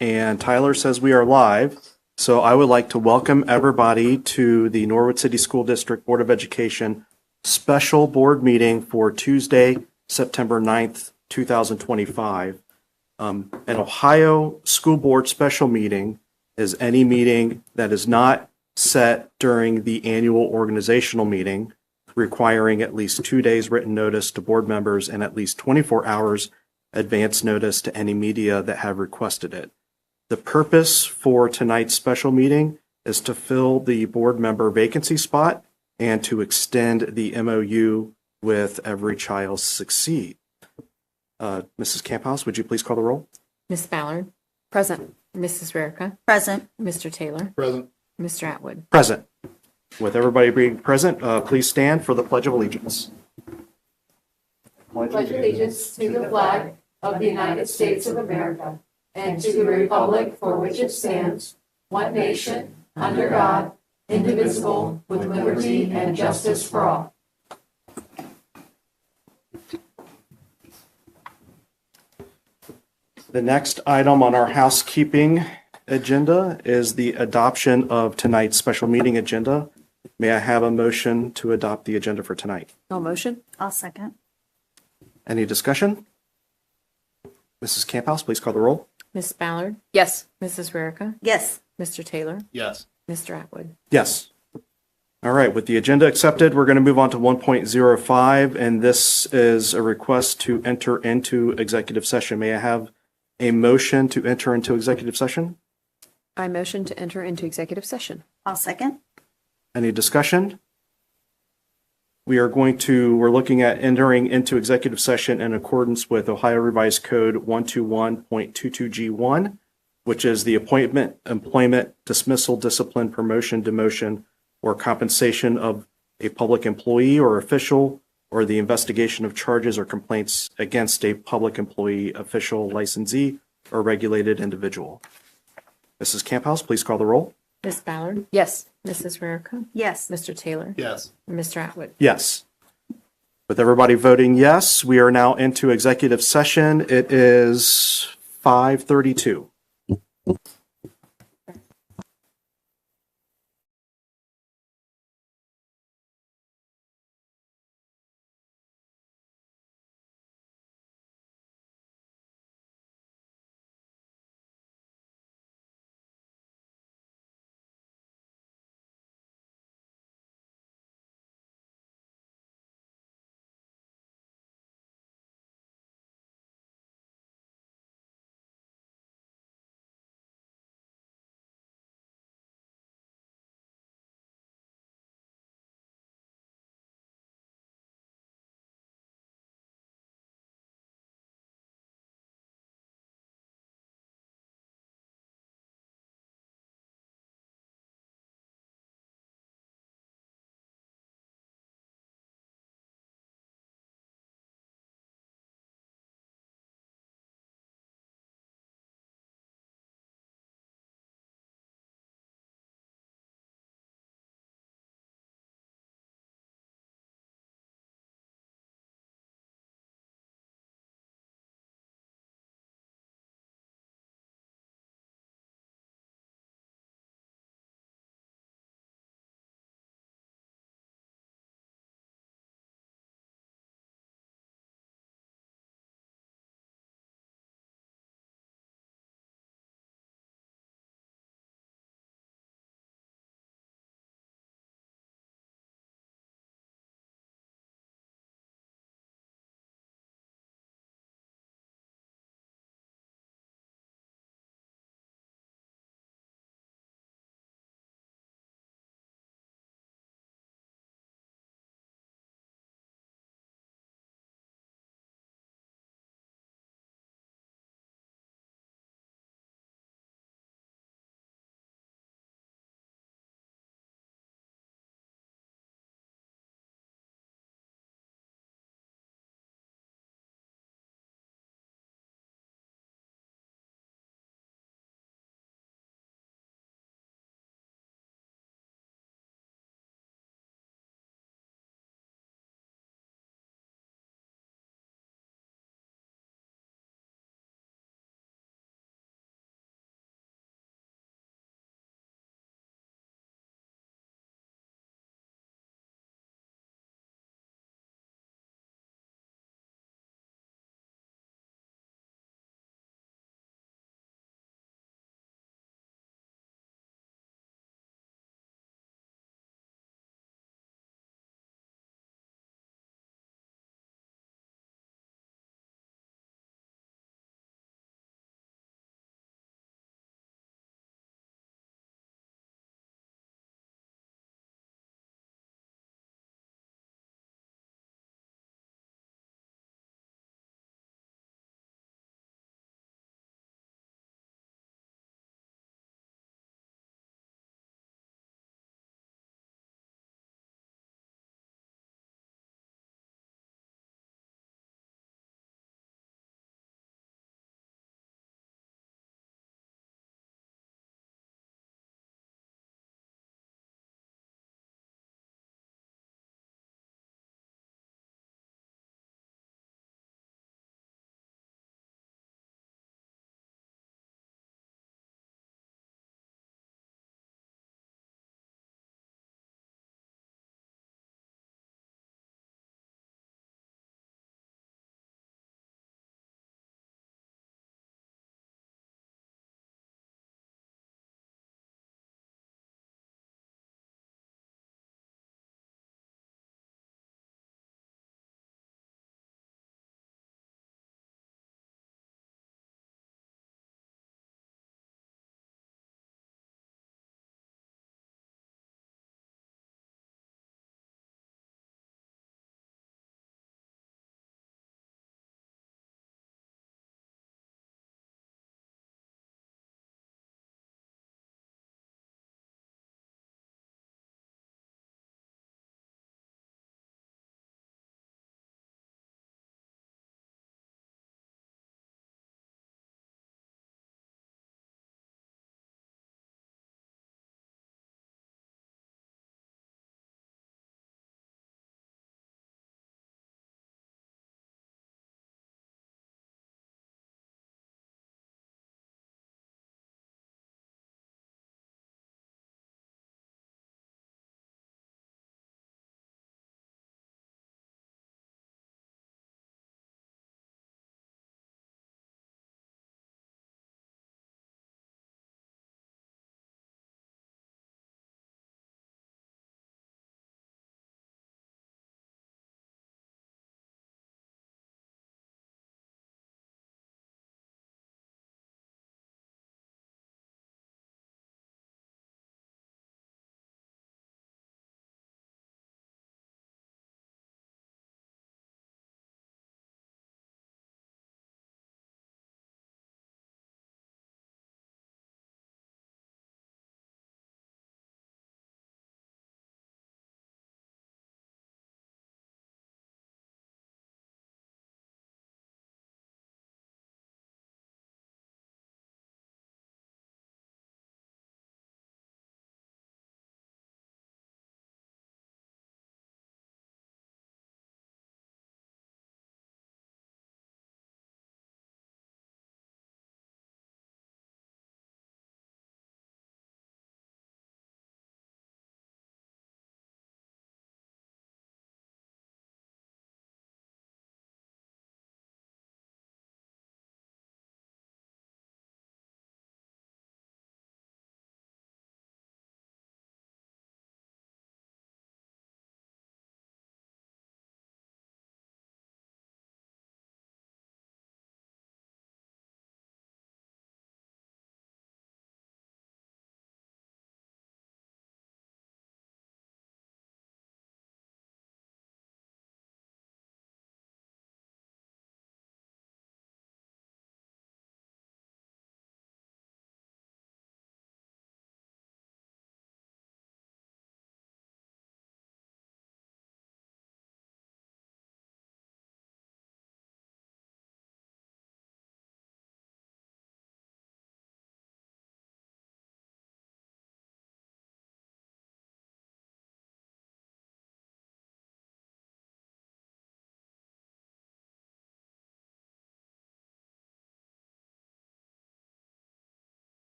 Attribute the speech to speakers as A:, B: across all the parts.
A: and Tyler says we are live. So I would like to welcome everybody to the Norwood City School District Board of Education special board meeting for Tuesday, September 9th, 2025. An Ohio School Board special meeting is any meeting that is not set during the annual organizational meeting, requiring at least 2 days written notice to board members and at least 24 hours advance notice to any media that have requested it. The purpose for tonight's special meeting is to fill the board member vacancy spot and to extend the MOU with Every Child Succeed. Mrs. Camphouse, would you please call the roll?
B: Miss Ballard. Present. Mrs. Rarica.
C: Present.
B: Mr. Taylor.
D: Present.
B: Mr. Atwood.
A: Present. With everybody being present, please stand for the Pledge of Allegiance.
E: Pledge allegiance to the flag of the United States of America and to the republic for which it stands, one nation, under God, indivisible, with liberty and justice for all.
A: The next item on our housekeeping agenda is the adoption of tonight's special meeting agenda. May I have a motion to adopt the agenda for tonight?
B: No motion.
C: I'll second.
A: Any discussion? Mrs. Camphouse, please call the roll.
B: Miss Ballard.
C: Yes.
B: Mrs. Rarica.
C: Yes.
B: Mr. Taylor.
D: Yes.
B: Mr. Atwood.
A: Yes. All right, with the agenda accepted, we're going to move on to 1.05, and this is a request to enter into executive session. May I have a motion to enter into executive session?
B: I motion to enter into executive session.
C: I'll second.
A: Any discussion? We're looking at entering into executive session in accordance with Ohio Revised Code 121.22G1, which is the appointment, employment, dismissal, discipline, promotion, demotion, or compensation of a public employee or official, or the investigation of charges or complaints against a public employee, official, licensee, or regulated individual. Mrs. Camphouse, please call the roll.
B: Miss Ballard.
C: Yes.
B: Mrs. Rarica.
C: Yes.
B: Mr. Taylor.
D: Yes.
B: And Mr. Atwood.
A: Yes. With everybody voting yes, we are now into executive session. It is 5:32.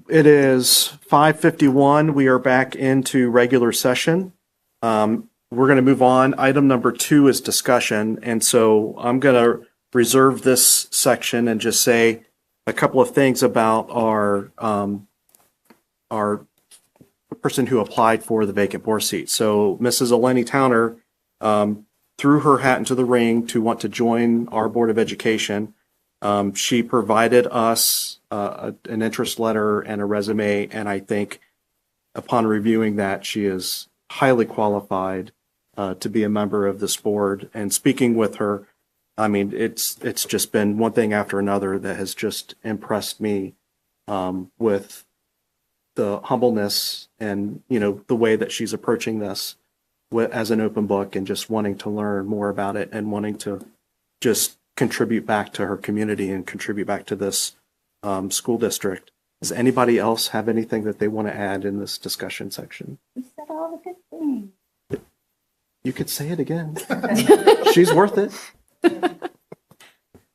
A: It is 5:51. We are back into regular session. We're going to move on. Item number 2 is discussion. And so I'm going to reserve this section and just say a couple of things about our person who applied for the vacant board seat. So Mrs. Eleni Towner threw her hat into the ring to want to join our Board of Education. She provided us an interest letter and a resume, and I think upon reviewing that, she is highly qualified to be a member of this board. And speaking with her, I mean, it's just been one thing after another that has just impressed me with the humbleness and, you know, the way that she's approaching this as an open book and just wanting to learn more about it and wanting to just contribute back to her community and contribute back to this school district. Does anybody else have anything that they want to add in this discussion section?
C: You said all the good things.
A: You could say it again. She's worth it.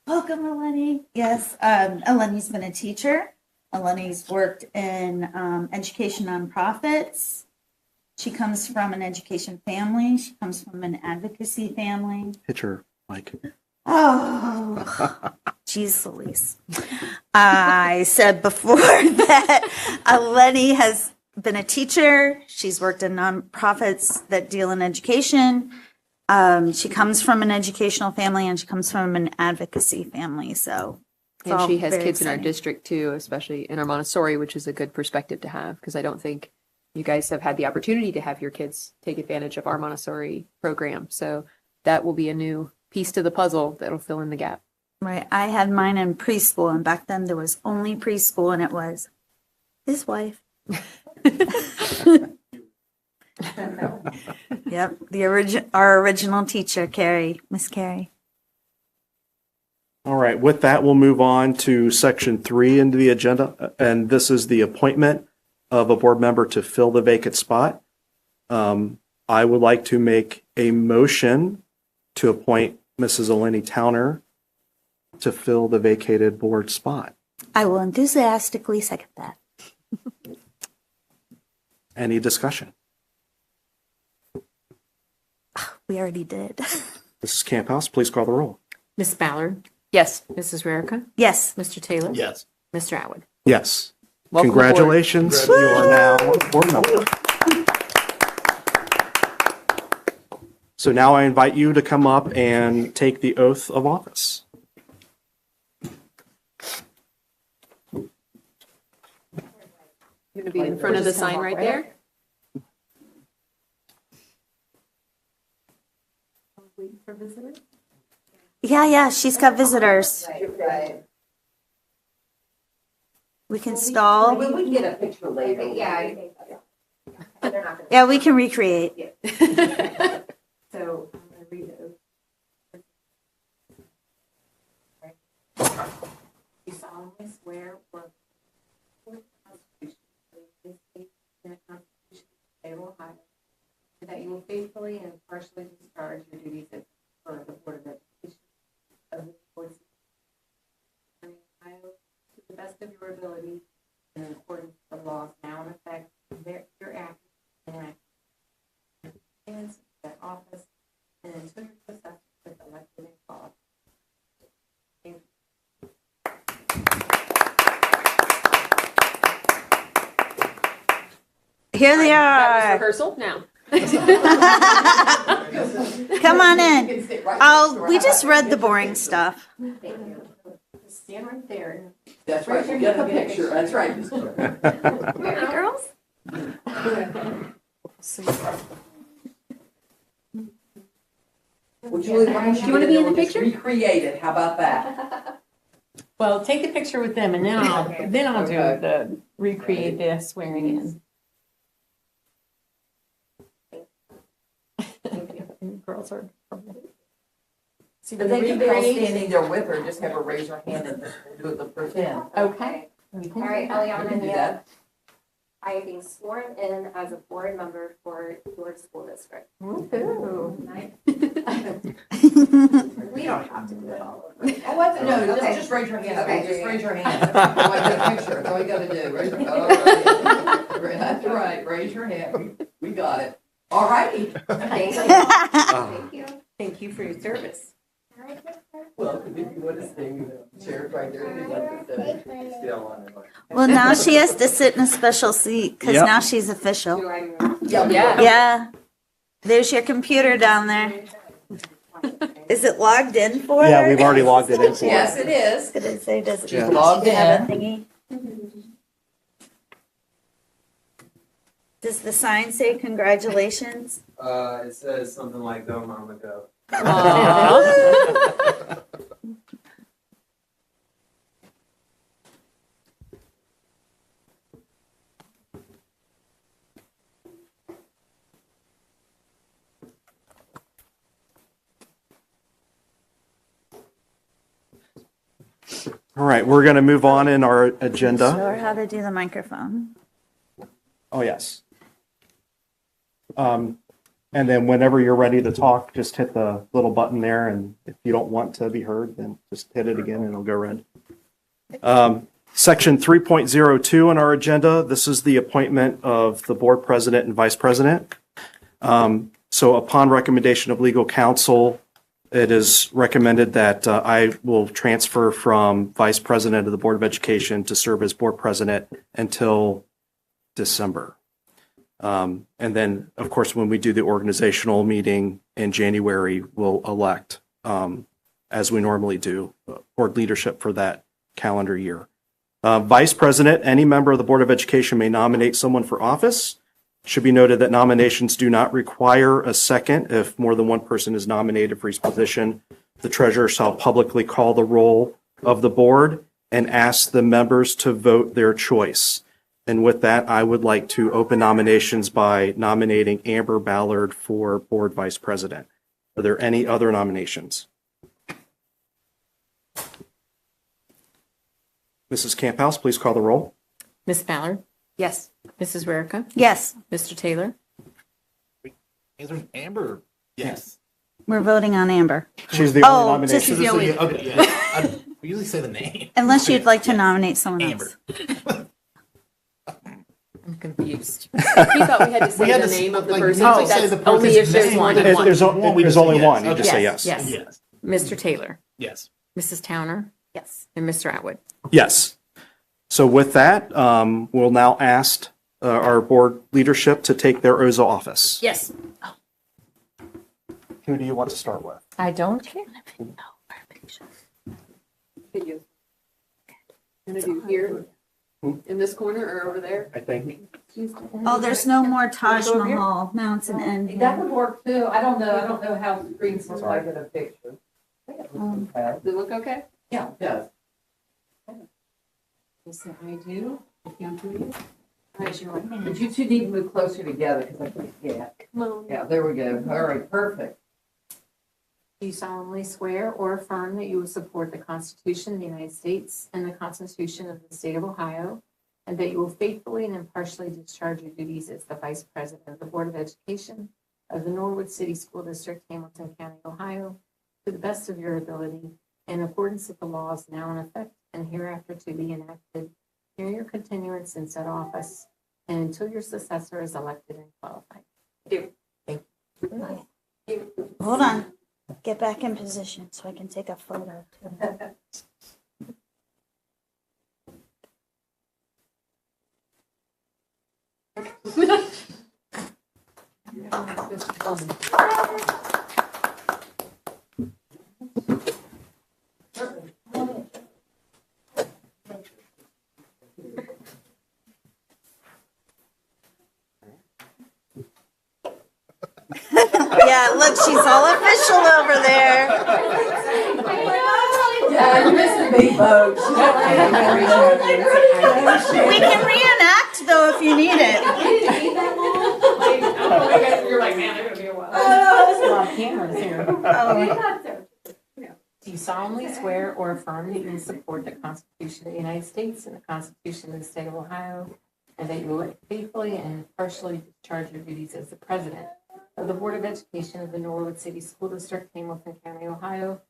C: Welcome, Eleni. Yes, Eleni's been a teacher. Eleni's worked in education nonprofits. She comes from an education family. She comes from an advocacy family.
A: Hit your mic.
C: Oh, geez, Louise. I said before that Eleni has been a teacher. She's worked in nonprofits that deal in education. She comes from an educational family and she comes from an advocacy family. So, it's
B: And
C: all
B: she has
C: very
B: kids in our
C: exciting.
B: district too, especially in our Montessori, which is a good perspective to have because I don't think you guys have had the opportunity to have your kids take advantage of our Montessori program. So that will be a new piece to the puzzle that'll fill in the gap.
C: Right. I had mine in preschool, and back then there was only preschool, and it was his wife. Yep. Our original teacher, Carrie, Miss Carrie.
A: All right, with that, we'll move on to section 3 into the agenda, and this is the appointment of a board member to fill the vacant spot. I would like to make a motion to appoint Mrs. Eleni Towner to fill the vacated board spot.
C: I will enthusiastically second that.
A: Any discussion?
C: We already did.
A: Mrs. Camphouse, please call the roll.
B: Miss Ballard? Yes. Mrs. Rarica?
C: Yes.
B: Mr. Taylor?
D: Yes.
B: Mr. Atwood?
A: Yes.
B: Welcome aboard.
A: Congratulations, you are now a board member. So now I invite you to come up and take the oath of office.
B: You're going to be in front of the sign right there?
C: Yeah, she's got visitors. We can stall.
E: We can get a picture later. Yeah.
C: Yeah, we can recreate.
E: So I'm going to read it. You solemnly swear or the Constitution of the United States and the Constitution of the State of Ohio, and that you will faithfully and impartially discharge your duties as for the Board of Education of the Board of Ohio to the best of your ability and in accordance with the laws now in effect, your act and act and that office and until your successor is elected and qualified. Thank you.
C: Here they
B: That was
C: are.
B: rehearsal now.
C: Come on in. Oh, we just read the boring stuff.
E: Stand right there.
F: That's right, we'll get the picture, that's right.
B: Girls?
F: Well, Julie, why don't
B: Do you wanna be in the
F: just
B: picture?
F: recreate it, how about that?
E: Well, take the picture with them and then I'll do the recreate the swearing in. Girls are. See,
F: But then you can all standing there with her, just have her raise her hand and do the pretend.
E: Okay.
G: All right, Eliana,
F: You can do that.
D: I am being sworn in as a board member for your school district.
F: Woohoo.
D: We don't have to do it all over.
F: Oh, what? No,
D: Okay.
F: just raise your hand.
D: Okay.
F: Just raise your hand. Oh, I got a picture. That's all you gotta do. Raise your, oh, that's right. Raise your hand. We got it. All righty.
D: Thank you. Thank you.
G: Thank you for your service.
F: Well, if you want to sing, Sheriff right there, he'd like to say.
C: Well, now she has to sit in a special seat because
A: Yep.
C: now she's official.
D: Do I
B: Yeah.
C: Yeah. There's your computer down there. Is it logged in for her?
A: Yeah, we've already logged it in for
F: Yes, it is.
C: Did it say, does it
A: Yeah.
F: Logged
C: have a
F: in.
C: thingy? Does the sign say congratulations?
H: It says something like "Go Mama Go."
A: All right, we're going to move on in our agenda.
C: Show her how to do the microphone.
A: Oh, yes. And then whenever you're ready to talk, just hit the little button there. And if you don't want to be heard, then just hit it again and it'll go red. Section 3.02 on our agenda, this is the appointment of the board president and vice president. So upon recommendation of legal counsel, it is recommended that I will transfer from vice president of the Board of Education to serve as board president until December. And then, of course, when we do the organizational meeting in January, we'll elect, as we normally do, board leadership for that calendar year. Vice president, any member of the Board of Education may nominate someone for office. Should be noted that nominations do not require a second. If more than one person is nominated for each position, the treasurer shall publicly call the roll of the board and ask the members to vote their choice. And with that, I would like to open nominations by nominating Amber Ballard for board vice president. Are there any other nominations? Mrs. Camphouse, please call the roll.
G: Miss Ballard,
B: Yes.
G: Mrs. Rarica,
C: Yes,
G: Mr. Taylor,
I: Amber, yes.
C: we're voting on Amber.
A: She's the
C: Oh,
A: only
C: just-
A: nomination.
I: So you- okay, yeah. We usually say the name.
C: Unless you'd like to nominate someone else.
I: Amber.
G: I'm confused.
B: He thought we had to say
I: We had
B: the
I: to
B: name of the
I: like,
B: person,
I: we
B: but
I: have to say
B: that's
I: the
B: only if
I: person's
B: there's
I: name.
B: one.
I: There's
A: There's only one. You just say yes.
G: Yes.
I: Yes.
G: Mr. Taylor,
I: Yes.
G: Mrs. Towner,
D: Yes.
G: and Mr. Atwood.
A: Yes. So with that, we'll now ask our board leadership to take their oaths of office.
G: Yes.
A: Who do you want to start with?
G: I don't care.
B: Video. Gonna do here, in this corner or over there?
A: I think.
C: Oh, there's no more Taj Mahal. Now it's an end.
F: That would work too. I don't know how screens look like in a picture.
B: Does it look okay?
F: Yeah, it does.
B: Say I do. You do. Raise your right hand.
F: But you two need to move closer together because I can't get.
B: Come on.
F: Yeah, there we go. All right, perfect.
G: Do you solemnly swear or affirm that you will support the Constitution of the United States and the Constitution of the State of Ohio, and that you will faithfully and impartially discharge your duties as the Vice President of the Board of Education of the Norwood City School District, Hamilton County, Ohio, to the best of your ability, in accordance with the laws now in effect and hereafter to be enacted, during your continuance in said office, and until your successor is elected and qualified?
C: Hold on. Get back in position so I can take a photo. Yeah, look, she's all official over there.
F: Yeah, you missed the big boat.
C: We can reenact though if you need it.
B: You're like, man, they're gonna be a while.
G: There's a lot of cameras here.
C: Oh,
G: Do you solemnly swear or affirm that you will support the Constitution of the United States and the Constitution of the State of Ohio, and that you will faithfully and impartially discharge your duties as the president of the Board of Education of the Norwood City School District, Hamilton County, Ohio, to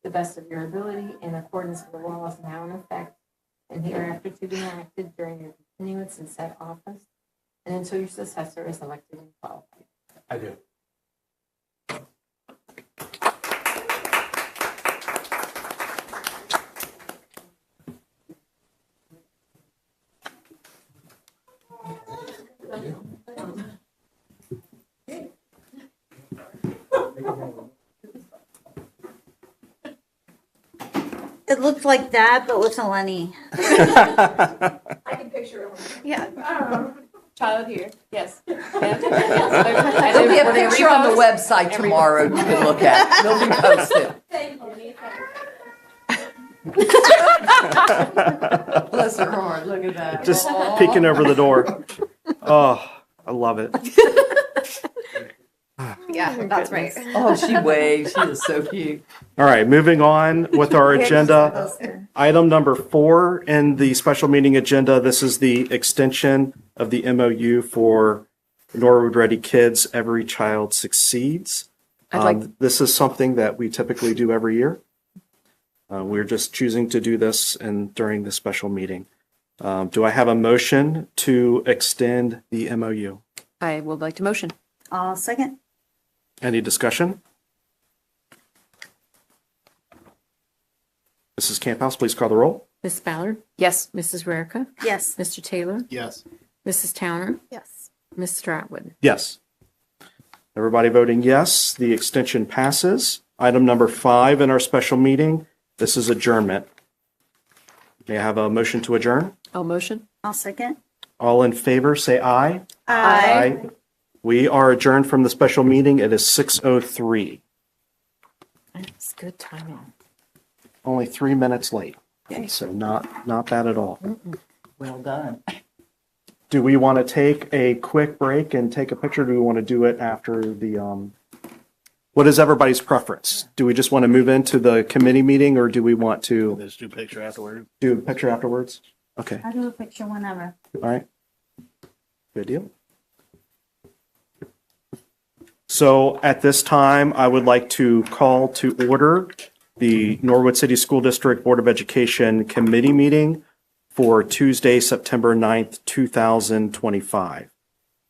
G: the best of your ability in accordance with the laws now in effect and hereafter to be enacted during your continuance in said office and until your successor is elected and qualified.
I: I do.
C: It looked like that, but with a Lenny.
D: I can picture it.
C: Yeah.
B: Child here, yes.
F: There'll be a picture on the website tomorrow you can look at. It'll be posted.
D: Thank you.
F: Bless her heart, look at that.
A: Just peeking over the door. Oh, I love it.
C: Yeah, that's right.
F: Oh, she waves. She is so cute.
A: All right, moving on with our agenda. Item number 4 in the special meeting agenda. This is the extension of the MOU for Norwood Ready Kids. Every Child Succeeds. This is something that we typically do every year. We're just choosing to do this during the special meeting. Do I have a motion to extend the MOU?
B: I would like to motion.
C: I'll second.
A: Any discussion? Mrs. Camphouse, please call the roll.
G: Ms. Ballard?
B: Yes.
G: Mrs. Rarica?
C: Yes.
G: Mr. Taylor?
I: Yes.
G: Mrs. Towner?
C: Yes.
G: Ms. Stratwood?
A: Yes. Everybody voting yes, the extension passes. Item number 5 in our special meeting, this is adjournment. May I have a motion to adjourn?
B: I'll motion.
C: I'll second.
A: All in favor, say aye.
C: Aye.
A: We are adjourned from the special meeting. It is 6:03.
G: It's good timing.
A: Only 3 minutes late. So not bad at all.
F: Well done.
A: Do we want to take a quick break and take a picture? Do we want to do it after the, what is everybody's preference? Do we just want to move into the committee meeting or do we want to
I: Let's do picture afterward.
A: do a picture afterwards? Okay,
C: I'll do a picture whenever.
A: all right. Good deal. So at this time, I would like to call to order the Norwood City School District Board of Education Committee meeting for Tuesday, September 9th, 2025.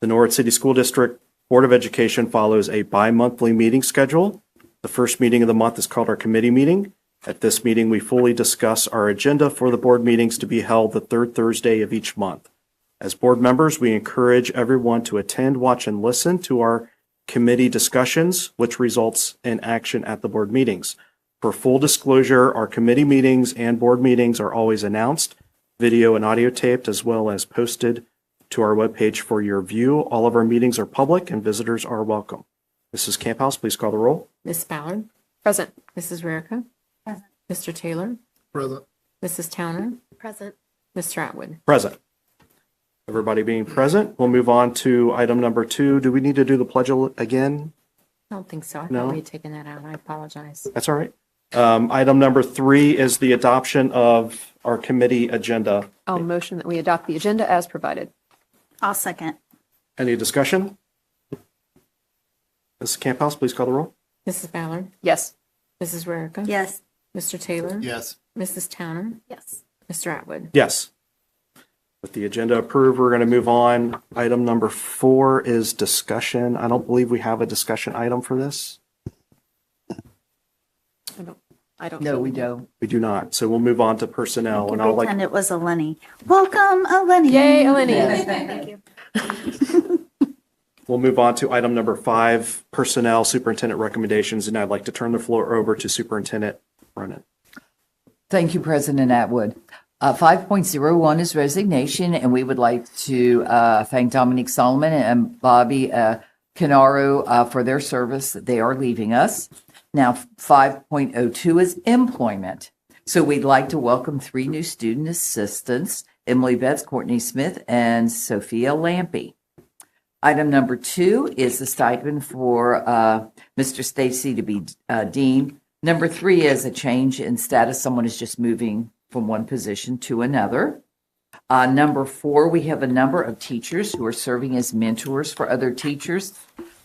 A: The Norwood City School District Board of Education follows a bi-monthly meeting schedule. The first meeting of the month is called our committee meeting. At this meeting, we fully discuss our agenda for the board meetings to be held the third Thursday of each month. As board members, we encourage everyone to attend, watch, and listen to our committee discussions, which results in action at the board meetings. For full disclosure, our committee meetings and board meetings are always announced, video and audio taped, as well as posted to our webpage for your view. All of our meetings are public and visitors are welcome. Mrs. Camphouse, please call the roll.
G: Ms. Ballard?
B: Present.
G: Mrs. Rarica?
C: Present.
G: Mr. Taylor?
I: Present.
G: Mrs. Towner?
C: Present.
G: Ms. Stratwood?
A: Present. Everybody being present, we'll move on to item number 2. Do we need to do the pledge again?
G: I don't think so. I
A: No?
G: thought we had taken that out. I apologize.
A: That's all right. Item number 3 is the adoption of our committee agenda.
B: I'll motion that we adopt the agenda as provided.
C: I'll second.
A: Any discussion? Mrs. Camphouse, please call the roll.
G: Mrs. Ballard?
B: Yes.
G: Mrs. Rarica?
C: Yes.
G: Mr. Taylor?
I: Yes.
G: Mrs. Towner?
C: Yes.
G: Ms. Stratwood?
A: Yes. With the agenda approved, we're going to move on. Item number 4 is discussion. I don't believe we have a discussion item for this.
B: I don't.
F: No, we don't.
A: We do not. So we'll move on to personnel. And I'll like,
C: Pretend it was a Lenny. Welcome, a Lenny.
B: Yay, Eleni.
C: Thank you.
A: we'll move on to item number 5, personnel superintendent recommendations. And I'd like to turn the floor over to Superintendent Brennan.
F: Thank you, President Atwood. 5.01 is resignation, and we would like to thank Dominique Solomon and Bobby Canaro for their service. They are leaving us. Now, 5.02 is employment. So we'd like to welcome 3 new student assistants, Emily Betts, Courtney Smith, and Sophia Lampy. Item number 2 is the stipend for Mr. Stacy to be dean. Number 3 is a change in status. Someone is just moving from one position to another. Number 4, we have a number of teachers who are serving as mentors for other teachers.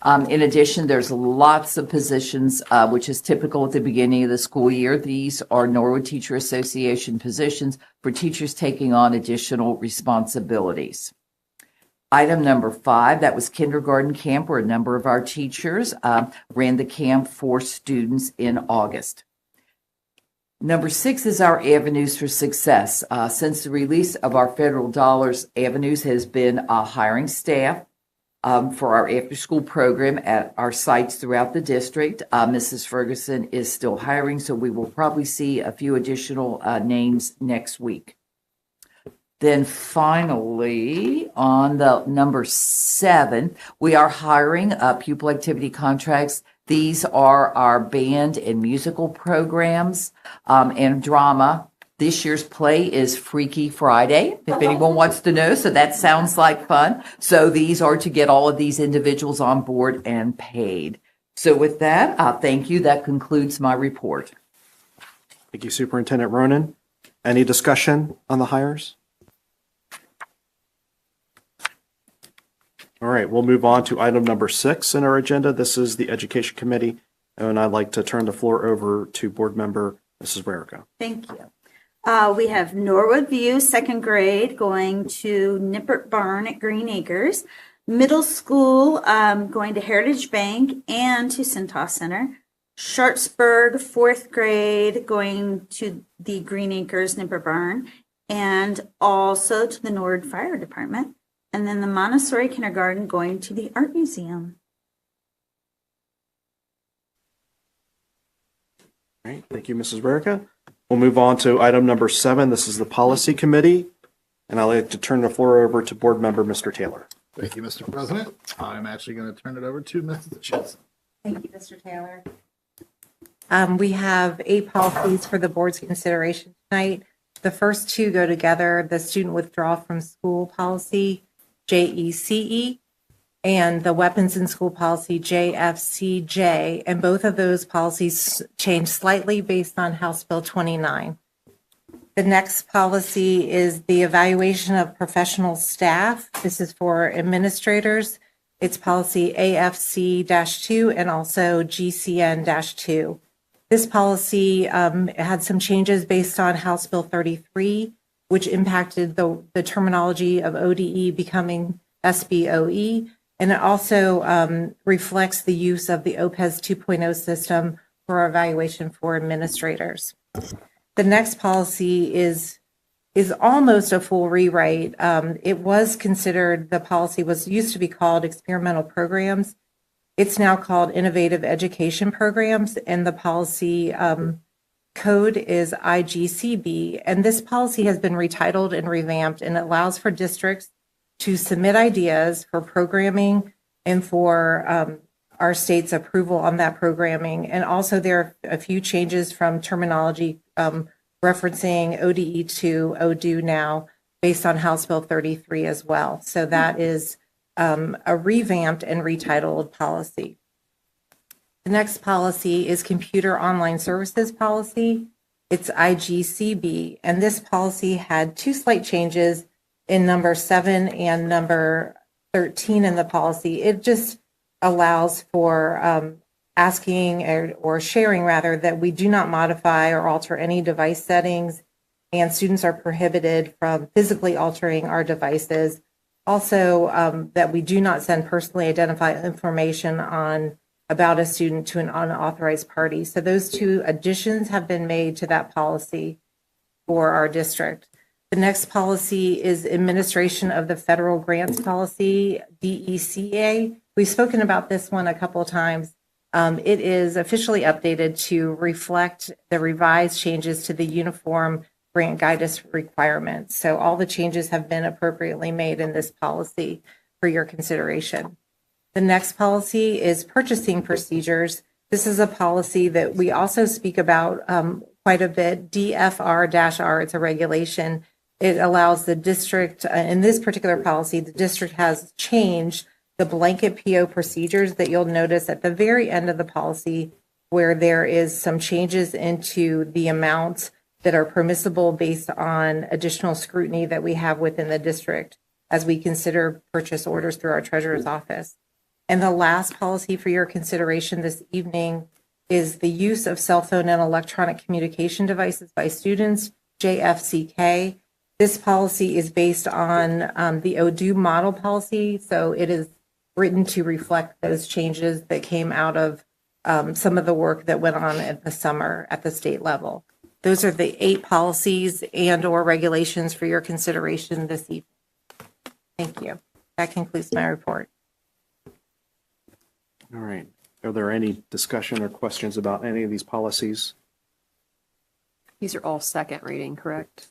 F: In addition, there's lots of positions, which is typical at the beginning of the school year. These are Norwood Teacher Association positions for teachers taking on additional responsibilities. Item number 5, that was kindergarten camp, where a number of our teachers ran the camp for students in August. Number 6 is our Avenues for Success. Since the release of our federal dollars, Avenues has been hiring staff for our after-school program at our sites throughout the district. Mrs. Ferguson is still hiring, so we will probably see a few additional names next week. Then finally, on the number 7, we are hiring pupil activity contracts. These are our band and musical programs and drama. This year's play is Freaky Friday, if anyone wants to know. So that sounds like fun. So these are to get all of these individuals on board and paid. So with that, thank you. That concludes my report.
A: Thank you, Superintendent Ronan. Any discussion on the hires? All right, we'll move on to item number 6 in our agenda. This is the Education Committee, and I'd like to turn the floor over to Board Member Mrs. Rarica.
C: Thank you. We have Norwood View, second grade, going to Nippert Barn at Green Acres. Middle school going to Heritage Bank and to Centos Center. Sharpsburg, fourth grade, going to the Green Acres Nippert Barn and also to the Norwood Fire Department. And then the Montessori kindergarten going to the Art Museum.
A: All right, thank you, Mrs. Rarica. We'll move on to item number 7. This is the Policy Committee, and I'd like to turn the floor over to Board Member Mr. Taylor.
I: Thank you, Mr. President. I'm actually going to turn it over to Mrs. Chisholm.
G: Thank you, Mr. Taylor. We have 8 policies for the board's consideration tonight. The first 2 go together, the student withdrawal from school policy, JECE, and the weapons in school policy, JFCJ. And both of those policies change slightly based on House Bill 29. The next policy is the evaluation of professional staff. This is for administrators. It's policy AFC-2 and also GCN-2. This policy had some changes based on House Bill 33, which impacted the terminology of ODE becoming SBOE. And it also reflects the use of the OPES 2.0 system for evaluation for administrators. The next policy is almost a full rewrite. It was considered, the policy used to be called experimental programs. It's now called innovative education programs, and the policy code is IGCB. And this policy has been retitled and revamped, and it allows for districts to submit ideas for programming and for our state's approval on that programming. And also there are a few changes from terminology referencing ODE to ODU now based on House Bill 33 as well. So that is a revamped and retitled policy. The next policy is computer online services policy. It's IGCB, and this policy had 2 slight changes in number 7 and number 13 in the policy. It just allows for asking or sharing rather that we do not modify or alter any device settings, and students are prohibited from physically altering our devices. Also, that we do not send personally identified information about a student to an unauthorized party. So those 2 additions have been made to that policy for our district. The next policy is administration of the federal grants policy, DECA. We've spoken about this one a couple of times. It is officially updated to reflect the revised changes to the uniform grant guidance requirements. So all the changes have been appropriately made in this policy for your consideration. The next policy is purchasing procedures. This is a policy that we also speak about quite a bit, DFR-R. It's a regulation. It allows the district, in this particular policy, the district has changed the blanket PO procedures that you'll notice at the very end of the policy, where there is some changes into the amounts that are permissible based on additional scrutiny that we have within the district as we consider purchase orders through our treasurer's office. And the last policy for your consideration this evening is the use of cell phone and electronic communication devices by students, JFCK. This policy is based on the ODU model policy, so it is written to reflect those changes that came out of some of the work that went on in the summer at the state level. Those are the 8 policies and/or regulations for your consideration this evening. Thank you. That concludes my report.
A: All right. Are there any discussion or questions about any of these policies?
B: These are all second reading, correct?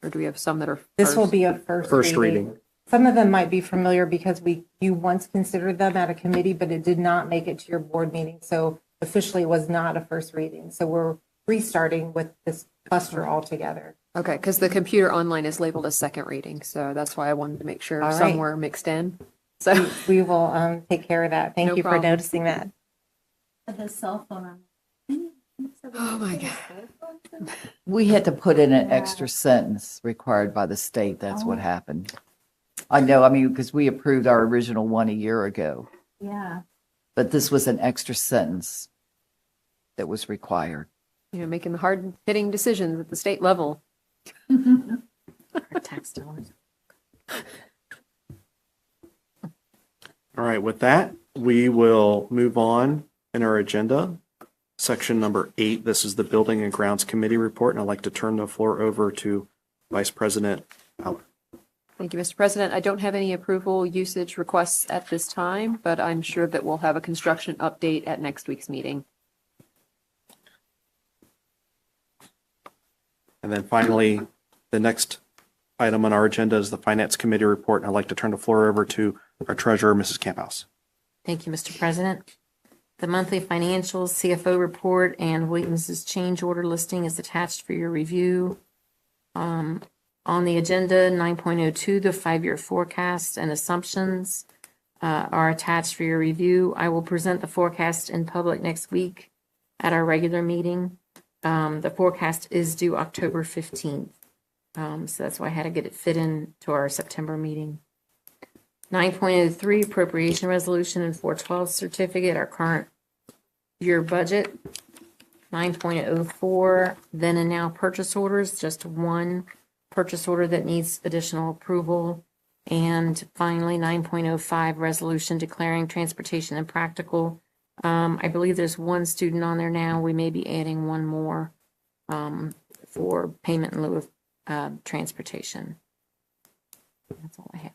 B: Or do we have some that are
G: This will
B: first?
G: be a first
A: First
G: reading.
A: reading.
G: Some of them might be familiar because you once considered them at a committee, but it did not make it to your board meeting. So officially it was not a first reading. So we're restarting with this cluster altogether.
B: Okay, because the computer online is labeled as second reading, so that's why I wanted to make sure
G: All
B: some
G: right.
B: were mixed in. So,
G: We will take care of that. Thank
B: No
G: you for
B: problem.
G: noticing that.
C: The cell phone on.
B: oh my God.
F: We had to put in an extra sentence required by the state. That's what happened. I know, I mean, because we approved our original one a year ago,
C: Yeah.
F: but this was an extra sentence that was required.
B: You know, making the hard hitting decisions at the state level.
G: Tax dollars.
A: All right, with that, we will move on in our agenda. Section number 8, this is the Building and Grounds Committee report, and I'd like to turn the floor over to Vice President Fowler.
B: Thank you, Mr. President. I don't have any approval usage requests at this time, but I'm sure that we'll have a construction update at next week's meeting.
A: And then finally, the next item on our agenda is the Finance Committee report, and I'd like to turn the floor over to our treasurer, Mrs. Camphouse.
J: Thank you, Mr. President. The monthly financials, CFO report, and Williams's change order listing is attached for your review. On the agenda, 9.02, the 5-year forecast and assumptions are attached for your review. I will present the forecast in public next week at our regular meeting. The forecast is due October 15th. So that's why I had to get it fit in to our September meeting. 9.03 appropriation resolution and 412 certificate, our current year budget. 9.04 then and now purchase orders, just one purchase order that needs additional approval. And finally, 9.05 resolution declaring transportation impractical. I believe there's one student on there now. We may be adding one more for payment in lieu of transportation. That's all I have.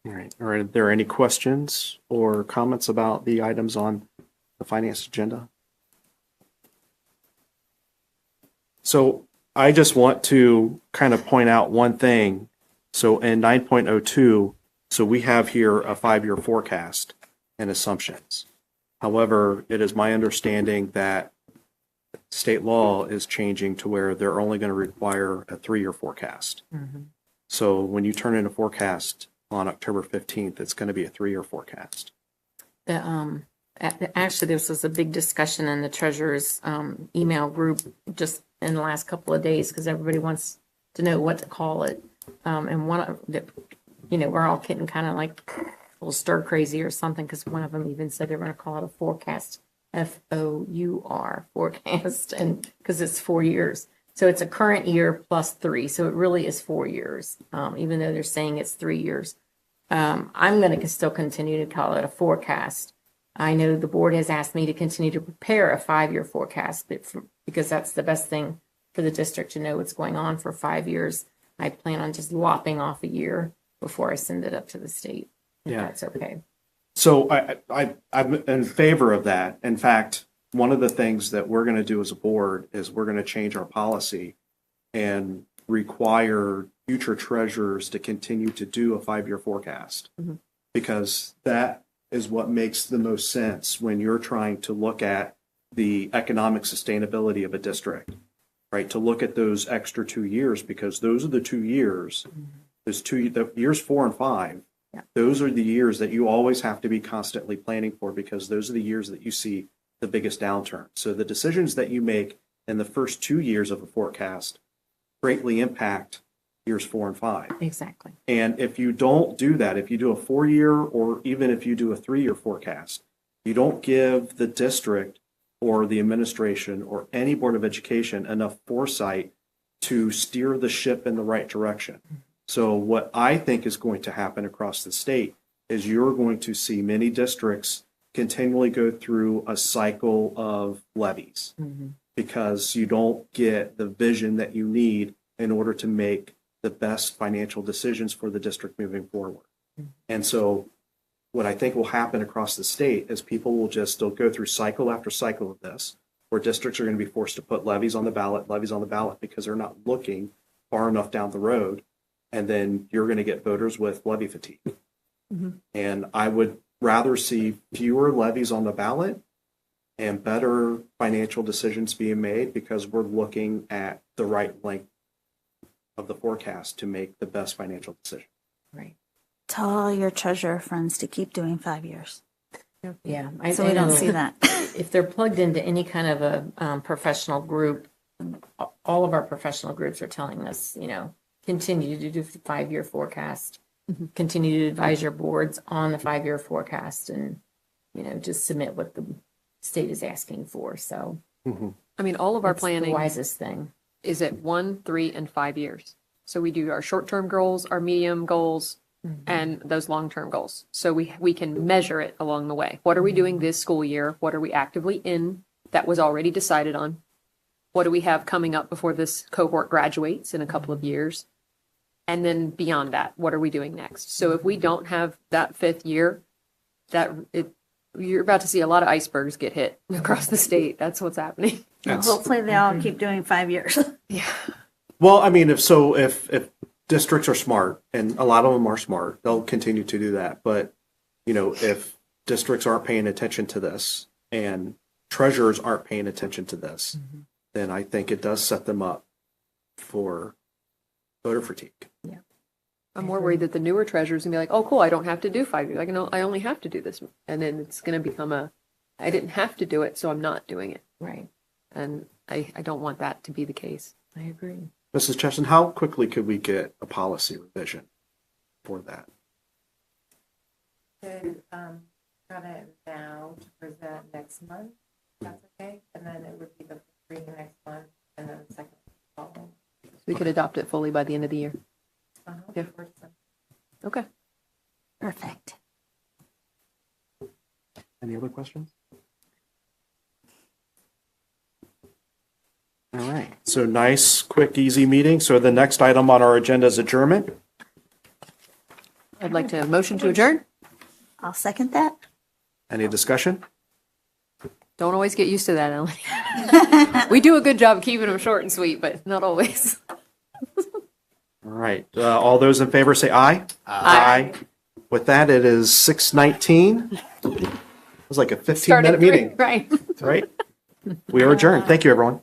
A: All right. Are there any questions or comments about the items on the finance agenda? So I just want to kind of point out one thing. So in 9.02, so we have here a 5-year forecast and assumptions. However, it is my understanding that state law is changing to where they're only going to require a 3-year forecast. So when you turn in a forecast on October 15th, it's going to be a 3-year forecast.
J: Actually, this was a big discussion in the treasurer's email group just in the last couple of days because everybody wants to know what to call it. And one of the, we're all getting kind of like a little stir crazy or something because one of them even said they were going to call it a forecast, FOUR, forecast, and because it's 4 years. So it's a current year plus 3. So it really is 4 years, even though they're saying it's 3 years. I'm going to still continue to call it a forecast. I know the board has asked me to continue to prepare a 5-year forecast because that's the best thing for the district to know what's going on for 5 years. I plan on just lopping off a year before I send it up to the state, if that's okay.
A: So I'm in favor of that. In fact, one of the things that we're going to do as a board is we're going to change our policy and require future treasurers to continue to do a 5-year forecast because that is what makes the most sense when you're trying to look at the economic sustainability of a district, right? To look at those extra 2 years because those are the 2 years, the years 4 and 5. Those are the years that you always have to be constantly planning for because those are the years that you see the biggest downturn. So the decisions that you make in the first 2 years of a forecast greatly impact years 4 and 5.
J: Exactly.
A: And if you don't do that, if you do a 4-year or even if you do a 3-year forecast, you don't give the district or the administration or any Board of Education enough foresight to steer the ship in the right direction. So what I think is going to happen across the state is you're going to see many districts continually go through a cycle of levies because you don't get the vision that you need in order to make the best financial decisions for the district moving forward. And so what I think will happen across the state is people will just still go through cycle after cycle of this, where districts are going to be forced to put levies on the ballot, because they're not looking far enough down the road. And then you're going to get voters with levy fatigue. And I would rather see fewer levies on the ballot and better financial decisions being made because we're looking at the right length of the forecast to make the best financial decision.
J: Right.
C: Tell all your treasurer friends to keep doing 5 years.
J: Yeah.
C: So we don't see that.
J: If they're plugged into any kind of a professional group, all of our professional groups are telling us, continue to do the 5-year forecast, continue to advise your boards on the 5-year forecast, and just submit what the state is asking for. So
B: I mean, all of our
J: it's the
B: planning
J: wisest thing.
B: is at 1, 3, and 5 years. So we do our short-term goals, our medium goals, and those long-term goals. So we can measure it along the way. What are we doing this school year? What are we actively in that was already decided on? What do we have coming up before this cohort graduates in a couple of years? And then beyond that, what are we doing next? So if we don't have that 5th year, you're about to see a lot of icebergs get hit across the state. That's what's happening.
C: Well, hopefully they all keep doing 5 years.
A: Well, I mean, if districts are smart, and a lot of them are smart, they'll continue to do that. But, if districts aren't paying attention to this and treasurers aren't paying attention to this, then I think it does set them up for voter fatigue.
B: I'm more worried that the newer treasurers gonna be like, oh, cool, I don't have to do 5 years. I only have to do this. And then it's going to become I didn't have to do it, so I'm not doing it.
J: Right.
B: And I don't want that to be the case.
J: I agree.
A: Mrs. Chesson, how quickly could we get a policy revision for that?
G: Could got it now to present next month, if that's okay, and then it would be the reading next month, and then the second following.
B: So we could adopt it fully by the end of the year. Yeah. Okay.
C: Perfect.
A: Any other questions? All right. So nice, quick, easy meeting. So the next item on our agenda is adjournment.
B: I'd like to motion to adjourn.
C: I'll second that.
A: Any discussion?
B: Don't always get used to that, Ellen. We do a good job of keeping them short and sweet, but not always.
A: All right. All those in favor say aye.
B: Aye.
A: With that, it is 6:19. It was like a 15-minute meeting,
B: Right.
A: right? We are adjourned. Thank you, everyone.